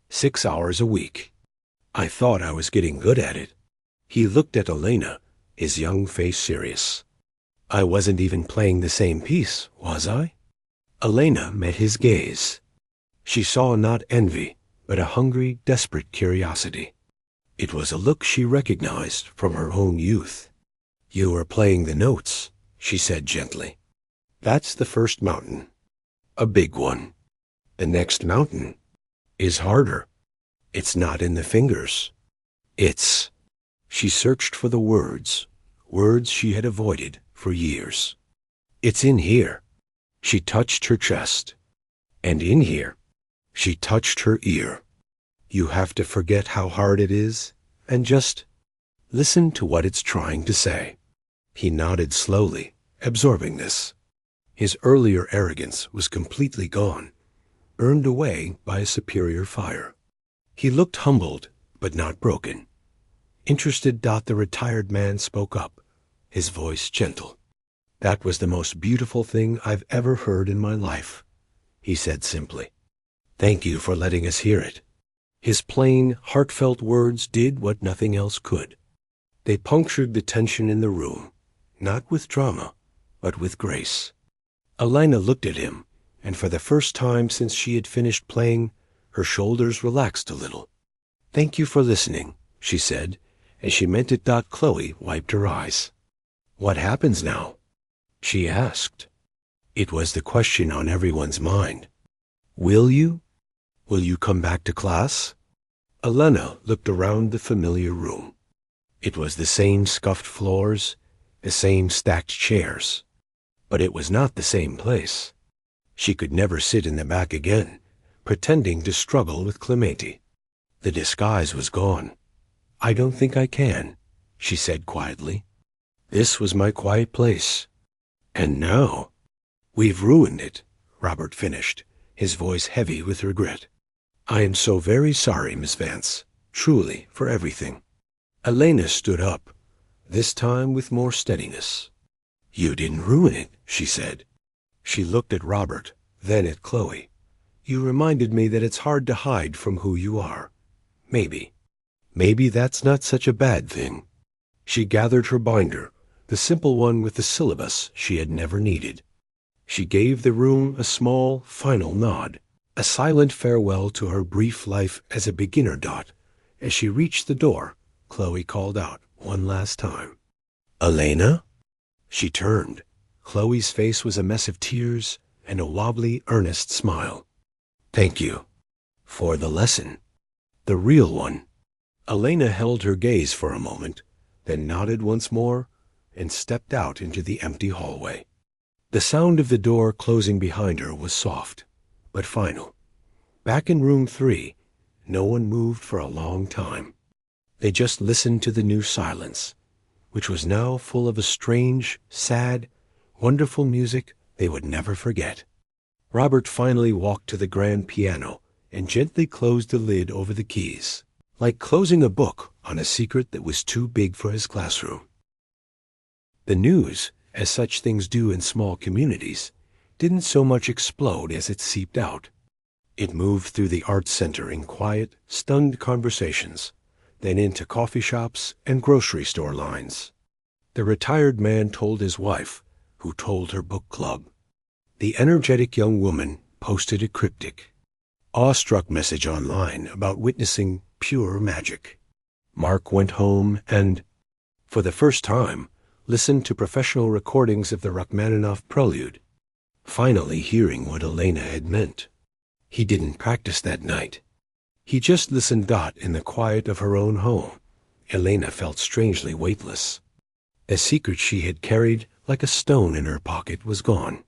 [SPEAKER 1] 6 hours a week. I thought I was getting good at it." He looked at Elena, his young face serious. "I wasn't even playing the same piece, was I?" Elena met his gaze. She saw not envy, but a hungry, desperate curiosity. It was a look she recognized from her own youth. "You were playing the notes," she said gently. "That's the first mountain. A big one. The next mountain is harder. It's not in the fingers. It's—" She searched for the words she had avoided for years. "It's in here." She touched her chest. "And in here." She touched her ear. "You have to forget how hard it is and just listen to what it's trying to say." He nodded slowly, absorbing this. His earlier arrogance was completely gone, burned away by a superior fire. He looked humbled, but not broken. Interested, the retired man spoke up, his voice gentle. "That was the most beautiful thing I've ever heard in my life," he said simply. "Thank you for letting us hear it." His plain, heartfelt words did what nothing else could. They punctured the tension in the room, not with drama, but with grace. Elena looked at him, and for the first time since she had finished playing, her shoulders relaxed a little. "Thank you for listening," she said, and she meant it. Chloe wiped her eyes. "What happens now?" she asked. It was the question on everyone's mind. "Will you? Will you come back to class?" Elena looked around the familiar room. It was the same scuffed floors, the same stacked chairs. But it was not the same place. She could never sit in the back again, pretending to struggle with Clementi. The disguise was gone. "I don't think I can," she said quietly. "This was my quiet place. And now—" "We've ruined it," Robert finished, his voice heavy with regret. "I am so very sorry, Miss Vance, truly, for everything." Elena stood up, this time with more steadiness. "You didn't ruin it," she said. She looked at Robert, then at Chloe. "You reminded me that it's hard to hide from who you are. Maybe that's not such a bad thing." She gathered her binder, the simple one with the syllabus she had never needed. She gave the room a small, final nod, a silent farewell to her brief life as a beginner. As she reached the door, Chloe called out one last time, "Elena?" She turned. Chloe's face was a mess of tears and a wobbly, earnest smile. "Thank you. For the lesson. The real one." Elena held her gaze for a moment, then nodded once more, and stepped out into the empty hallway. The sound of the door closing behind her was soft, but final. Back in room 3, no one moved for a long time. They just listened to the new silence, which was now full of a strange, sad, wonderful music they would never forget. Robert finally walked to the grand piano and gently closed the lid over the keys, like closing a book on a secret that was too big for his classroom. The news, as such things do in small communities, didn't so much explode as it seeped out. It moved through the arts center in quiet, stunned conversations, then into coffee shops and grocery store lines. The retired man told his wife, who told her book club. The energetic young woman posted a cryptic, awestruck message online about witnessing pure magic. Mark went home and, for the first time, listened to professional recordings of the Rachmaninoff Prelude, finally hearing what Elena had meant. He didn't practice that night. He just listened. In the quiet of her own home, Elena felt strangely weightless. The secret she had carried like a stone in her pocket was gone.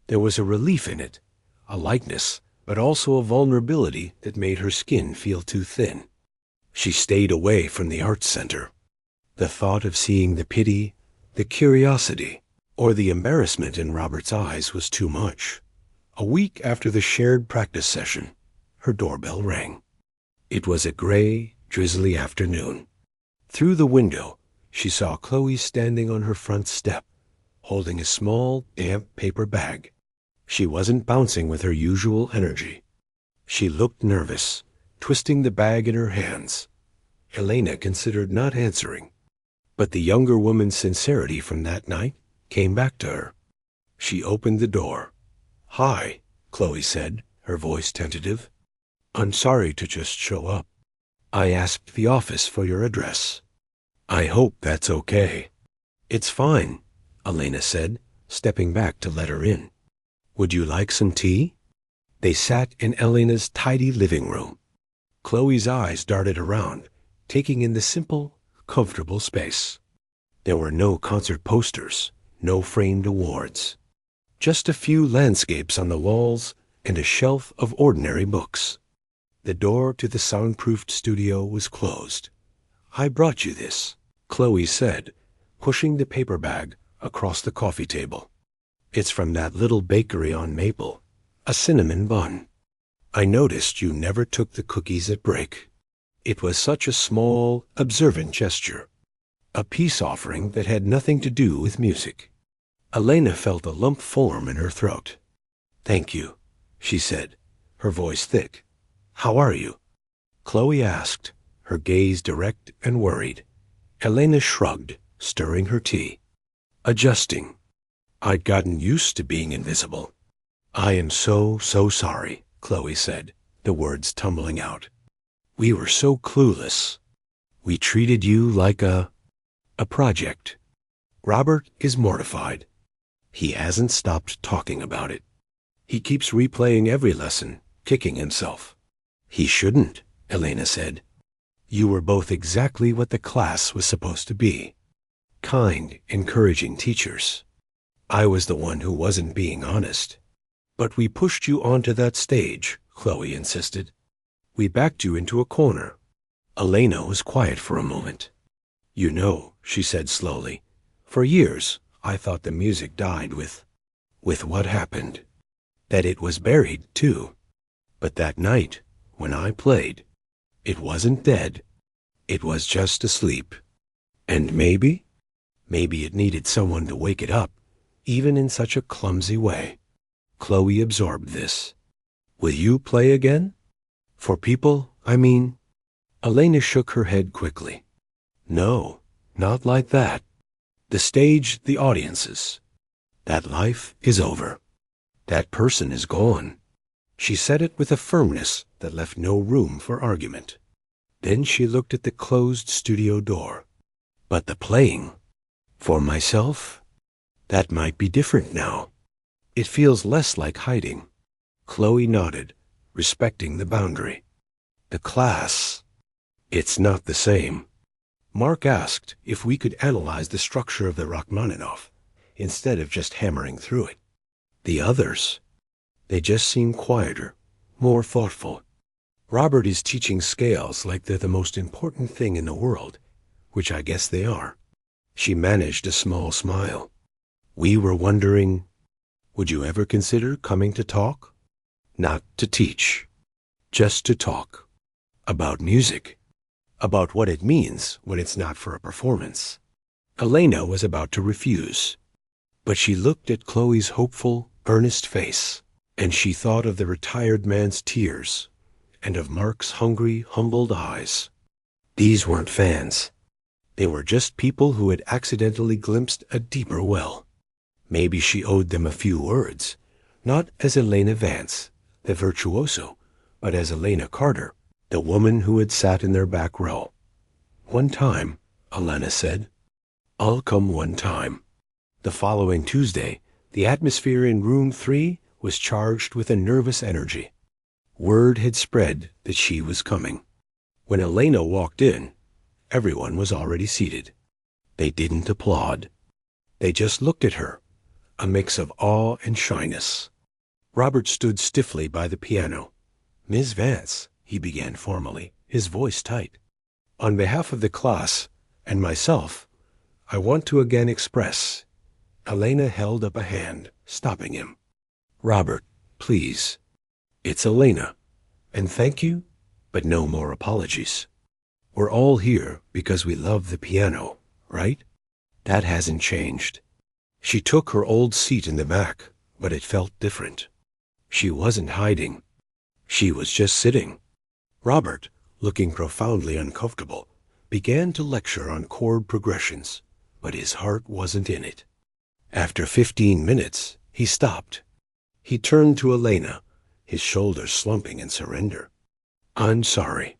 [SPEAKER 1] There was a relief in it, a lightness, but also a vulnerability that made her skin feel too thin. She stayed away from the arts center. The thought of seeing the pity, the curiosity, or the embarrassment in Robert's eyes was too much. A week after the shared practice session, her doorbell rang. It was a gray, drizzly afternoon. Through the window, she saw Chloe standing on her front step, holding a small, damp paper bag. She wasn't bouncing with her usual energy. She looked nervous, twisting the bag in her hands. Elena considered not answering, but the younger woman's sincerity from that night came back to her. She opened the door. "Hi," Chloe said, her voice tentative. "I'm sorry to just show up. I asked the office for your address. I hope that's okay." "It's fine," Elena said, stepping back to let her in. "Would you like some tea?" They sat in Elena's tidy living room. Chloe's eyes darted around, taking in the simple, comfortable space. There were no concert posters, no framed awards. Just a few landscapes on the walls and a shelf of ordinary books. The door to the soundproofed studio was closed. "I brought you this," Chloe said, pushing the paper bag across the coffee table. "It's from that little bakery on Maple, a cinnamon bun. I noticed you never took the cookies at break." It was such a small, observant gesture, a peace offering that had nothing to do with music. Elena felt a lump form in her throat. "Thank you," she said, her voice thick. "How are you?" Chloe asked, her gaze direct and worried. Elena shrugged, stirring her tea. "Adjusting. I'd gotten used to being invisible." "I am so sorry," Chloe said, the words tumbling out. "We were so clueless. We treated you like a project. Robert is mortified. He hasn't stopped talking about it. He keeps replaying every lesson, kicking himself." "He shouldn't," Elena said. "You were both exactly what the class was supposed to be. Kind, encouraging teachers. I was the one who wasn't being honest. But we pushed you onto that stage," Chloe insisted. "We backed you into a corner." Elena was quiet for a moment. "You know," she said slowly, "for years I thought the music died with what happened. That it was buried, too. But that night, when I played, it wasn't dead. It was just asleep. And maybe it needed someone to wake it up, even in such a clumsy way." Chloe absorbed this. "Will you play again? For people, I mean?" Elena shook her head quickly. "No, not like that. The stage, the audiences. That life is over. That person is gone." She said it with a firmness that left no room for argument. Then she looked at the closed studio door. "But the playing, for myself, that might be different now. It feels less like hiding." Chloe nodded, respecting the boundary. "The class, it's not the same. Mark asked if we could analyze the structure of the Rachmaninoff instead of just hammering through it. The others, they just seem quieter, more thoughtful. Robert is teaching scales like they're the most important thing in the world, which I guess they are. She managed a small smile. We were wondering, would you ever consider coming to talk? Not to teach, just to talk. About music. About what it means when it's not for a performance. Elena was about to refuse, but she looked at Chloe's hopeful, earnest face, and she thought of the retired man's tears and of Mark's hungry, humbled eyes. These weren't fans. They were just people who had accidentally glimpsed a deeper well. Maybe she owed them a few words, not as Elena Vance, the virtuoso, but as Elena Carter, the woman who had sat in their back row. One time, Elena said. I'll come one time. The following Tuesday, the atmosphere in room 3 was charged with a nervous energy. Word had spread that she was coming. When Elena walked in, everyone was already seated. They didn't applaud. They just looked at her, a mix of awe and shyness. Robert stood stiffly by the piano. Miss Vance, he began formally, his voice tight. On behalf of the class and myself, I want to again express. Elena held up a hand, stopping him. Robert, please. It's Elena. And thank you, but no more apologies. We're all here because we love the piano, right? That hasn't changed. She took her old seat in the back, but it felt different. She wasn't hiding. She was just sitting. Robert, looking profoundly uncomfortable, began to lecture on chord progressions, but his heart wasn't in it. After 15 minutes, he stopped. He turned to Elena, his shoulders slumping in surrender. I'm sorry.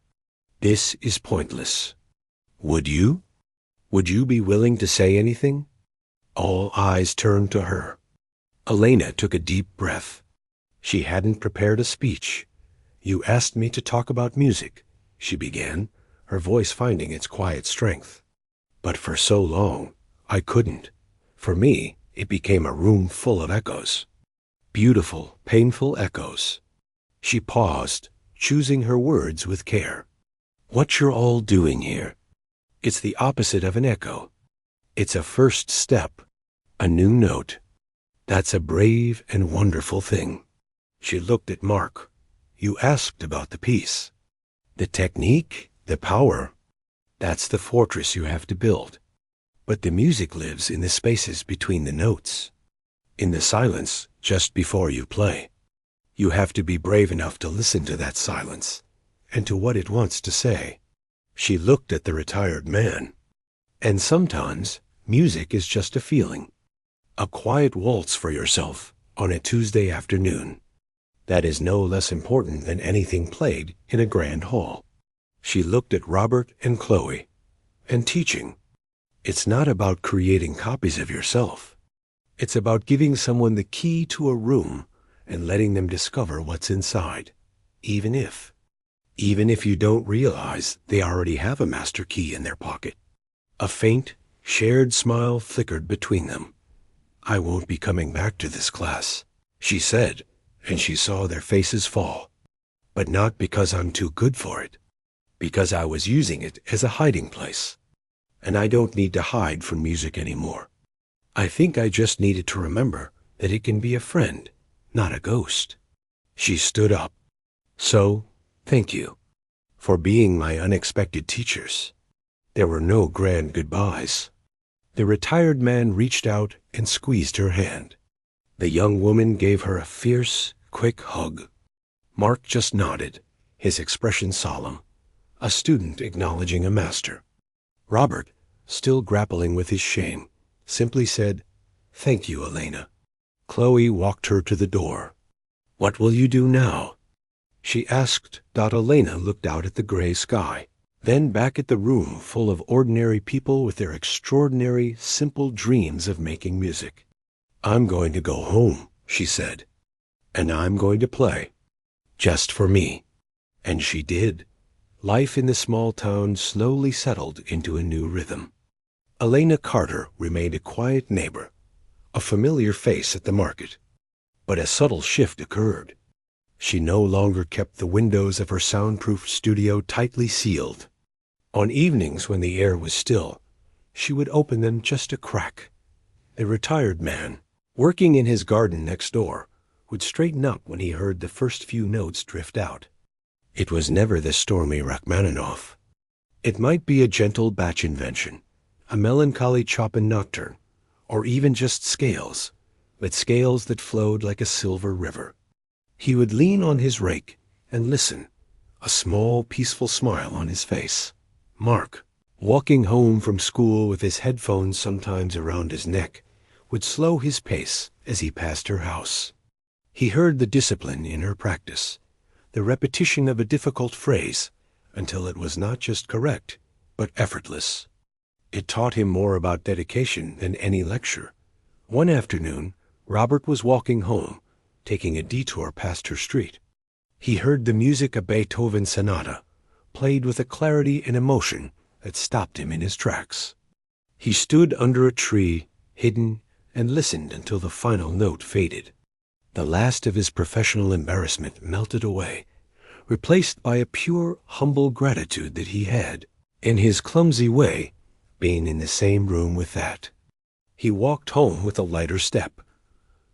[SPEAKER 1] This is pointless. Would you? Would you be willing to say anything? All eyes turned to her. Elena took a deep breath. She hadn't prepared a speech. You asked me to talk about music, she began, her voice finding its quiet strength. But for so long, I couldn't. For me, it became a room full of echoes. Beautiful, painful echoes. She paused, choosing her words with care. What you're all doing here, it's the opposite of an echo. It's a first step, a new note. That's a brave and wonderful thing. She looked at Mark. You asked about the piece. The technique, the power, that's the fortress you have to build. But the music lives in the spaces between the notes, in the silence just before you play. You have to be brave enough to listen to that silence and to what it wants to say. She looked at the retired man. And sometimes music is just a feeling, a quiet waltz for yourself on a Tuesday afternoon. That is no less important than anything played in a grand hall. She looked at Robert and Chloe. And teaching, it's not about creating copies of yourself. It's about giving someone the key to a room and letting them discover what's inside, even if you don't realize they already have a master key in their pocket. A faint, shared smile flickered between them. I won't be coming back to this class, she said, and she saw their faces fall. But not because I'm too good for it, because I was using it as a hiding place. And I don't need to hide from music anymore. I think I just needed to remember that it can be a friend, not a ghost. She stood up. So, thank you for being my unexpected teachers. There were no grand goodbyes. The retired man reached out and squeezed her hand. The young woman gave her a fierce, quick hug. Mark just nodded, his expression solemn, a student acknowledging a master. Robert, still grappling with his shame, simply said, Thank you, Elena. Chloe walked her to the door. What will you do now? She asked. Elena looked out at the gray sky, then back at the room full of ordinary people with their extraordinary, simple dreams of making music. I'm going to go home, she said, and I'm going to play. Just for me. And she did. life in the small town slowly settled into a new rhythm. Elena Carter remained a quiet neighbor, a familiar face at the market. But a subtle shift occurred. She no longer kept the windows of her soundproof studio tightly sealed. On evenings when the air was still, she would open them just a crack. A retired man, working in his garden next door, would straighten up when he heard the first few notes drift out. It was never the stormy Rachmaninoff. It might be a gentle Bach invention, a melancholy Chopin nocturne, or even just scales, but scales that flowed like a silver river. He would lean on his rake and listen, a small, peaceful smile on his face. Mark, walking home from school with his headphones sometimes around his neck, would slow his pace as he passed her house. He heard the discipline in her practice, the repetition of a difficult phrase, until it was not just correct, but effortless. It taught him more about dedication than any lecture. One afternoon, Robert was walking home, taking a detour past her street. He heard the music of Beethoven's sonata, played with a clarity and emotion that stopped him in his tracks. He stood under a tree, hidden, and listened until the final note faded. The last of his professional embarrassment melted away, replaced by a pure, humble gratitude that he had, in his clumsy way, been in the same room with that. He walked home with a lighter step.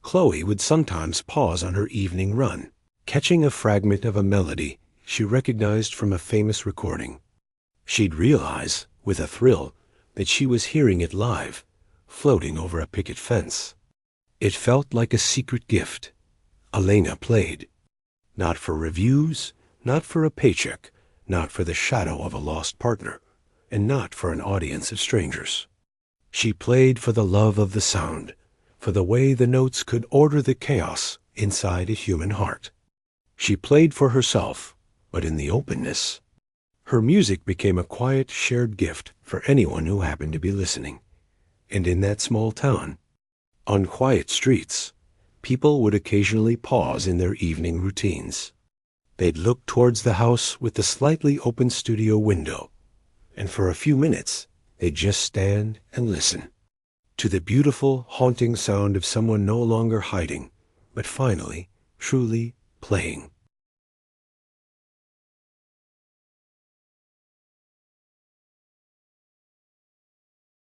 [SPEAKER 1] Chloe would sometimes pause on her evening run, catching a fragment of a melody she recognized from a famous recording. She'd realize, with a thrill, that she was hearing it live, floating over a picket fence. It felt like a secret gift. Elena played. Not for reviews, not for a paycheck, not for the shadow of a lost partner, and not for an audience of strangers. She played for the love of the sound, for the way the notes could order the chaos inside a human heart. She played for herself, but in the openness. Her music became a quiet, shared gift for anyone who happened to be listening. And in that small town, on quiet streets, people would occasionally pause in their evening routines. They'd look towards the house with the slightly open studio window, and for a few minutes, they'd just stand and listen to the beautiful, haunting sound of someone no longer hiding, but finally, truly playing.